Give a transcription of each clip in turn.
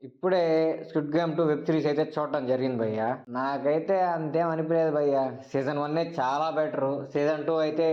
ఇప్పుడే squid game 2 web series అయితే చూడటం జరిగింది భయ్య. నాకైతే అంతేం అనిపించలేదు భయ్య. సీజన్ 1 చాలా బెటర్. సీజన్ 2 అయితే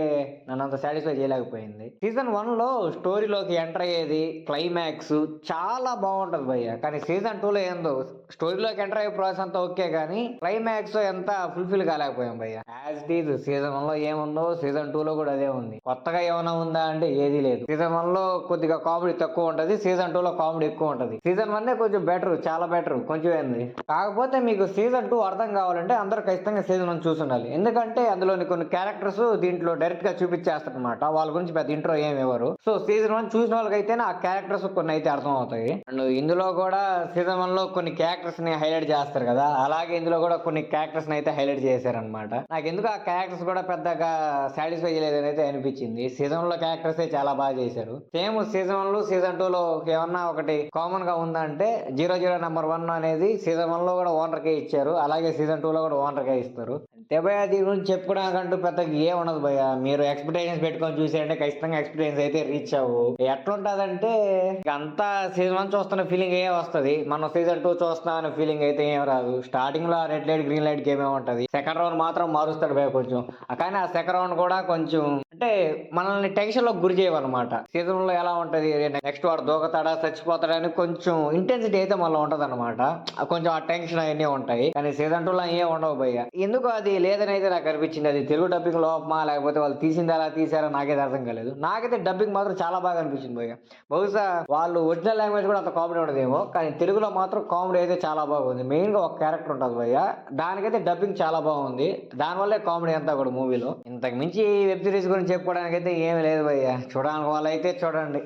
నన్ను అంత సాటిస్ఫై చేయలేకపోయింది. సీజన్ 1 లో స్టోరీలోకి ఎంటర్ అయ్యేది క్లైమాక్స్ చాలా బాగుంటది భయ్య. కానీ సీజన్ 2 లో ఏందో స్టోరీలోకి ఎంటర్ అయ్యే ప్రాసెస్ అంతా ఓకే కానీ క్లైమాక్స్ ఎంత ఫుల్ఫిల్ కాలేకపోయాం భయ్య. యాజ్ ఇట్ ఈజ్ సీజన్ 1 లో ఏముందో సీజన్ 2 లో కూడా అదే ఉంది. కొత్తగా ఏమైనా ఉందా అంటే ఏదీ లేదు. సీజన్ 1 లో కొద్దిగా కామెడీ తక్కువ ఉంటది, సీజన్ 2 లో కామెడీ ఎక్కువ ఉంటది. సీజన్ 1 కొంచెం బెటర్, చాలా బెటర్. కొంచెం ఏంది కాకపోతే మీకు సీజన్ 2 అర్థం కావాలంటే అందరూ ఖచ్చితంగా సీజన్ 1 చూసి ఉండాలి. ఎందుకంటే అందులోని కొన్ని క్యారెక్టర్స్ దీంట్లో డైరెక్ట్ గా చూపించేస్తారు అనమాట. వాళ్ళ గురించి పెద్ద ఇంట్రో ఏమి ఇవ్వరు. సో సీజన్ 1 చూసిన వాళ్ళకైతే ఆ క్యారెక్టర్స్ కొన్ని అయితే అర్థం అవుతాయి. అండ్ ఇందులో కూడా సీజన్ 1 లో కొన్ని క్యారెక్టర్స్ ని హైలైట్ చేస్తారు కదా, అలాగే ఇందులో కూడా కొన్ని క్యారెక్టర్స్ ని అయితే హైలైట్ చేశారనమాట. నాకు ఎందుకు ఆ క్యారెక్టర్స్ కూడా పెద్దగా సాటిస్ఫై చేయలేదని అయితే అనిపించింది. సీజన్ లో క్యారెక్టర్స్ చాలా బాగా చేశారు. సేమ్ సీజన్ 1 లో సీజన్ 2 లో ఏమన్నా ఒకటి కామన్ గా ఉందంటే 00 నెంబర్ 1 అనేది సీజన్ 1 లో కూడా ఓనర్ కే ఇచ్చారు, అలాగే సీజన్ 2 లో కూడా ఓనర్ కే ఇస్తారు. అంతే భయ, దీని గురించి చెప్పుకోవడానికంటూ పెద్దగా ఏం ఉండదు భయ. మీరు ఎక్స్పెక్టేషన్స్ పెట్టుకొని చూసారంటే ఖచ్చితంగా ఎక్స్పీరియన్స్ అయితే రీచ్ అవ్వు. ఎట్లుంటదంటే అంతా సీజన్ 1 చూస్తున్న ఫీలింగ్ ఏ వస్తుంది, మనం సీజన్ 2 చూస్తున్నాం అనే ఫీలింగ్ అయితే ఏం రాదు. స్టార్టింగ్ లో red light green light game ఉంటది, సెకండ్ రౌండ్ మాత్రం మారుస్తాడు భయ కొంచెం. కానీ ఆ సెకండ్ రౌండ్ కూడా కొంచెం అంటే మనల్ని టెన్షన్ లో గురి చేయవన్నమాట. సీజన్ లో ఎలా ఉంటది, నెక్స్ట్ వాడు దూకతాడా చచ్చిపోతాడా అని కొంచెం ఇంటెన్సిటీ అయితే మళ్ళీ ఉంటది అనమాట. కొంచెం ఆ టెన్షన్ అవన్నీ ఉంటాయి. కానీ సీజన్ 2 లో ఏం ఉండవు భయ్య. ఎందుకు అది లేదని అయితే నాకు అనిపించింది. అది తెలుగు డబ్బింగ్ లోపమా లేకపోతే వాళ్ళు తీసింది అలా తీసారో నాకైతే అర్థం కాలేదు. నాకైతే డబ్బింగ్ మాత్రం చాలా బాగా అనిపించింది భయ్య. బహుశా వాళ్ళు ఒరిజినల్ లాంగ్వేజ్ కూడా అంత కామెడీ ఉండదేమో, కానీ తెలుగులో మాత్రం కామెడీ అయితే చాలా బాగుంది. మెయిన్ గా ఒక క్యారెక్టర్ ఉంటుంది భయ్య, దానికైతే డబ్బింగ్ చాలా బాగుంది. దానివల్లే కామెడీ అంతా కూడా మూవీలో. ఇంతకు మించి వెబ్ సిరీస్ గురించి చెప్పుకోవడానికి అయితే ఏమీ లేదు భయ్య. చూడాలని వాళ్ళైతే చూడండి.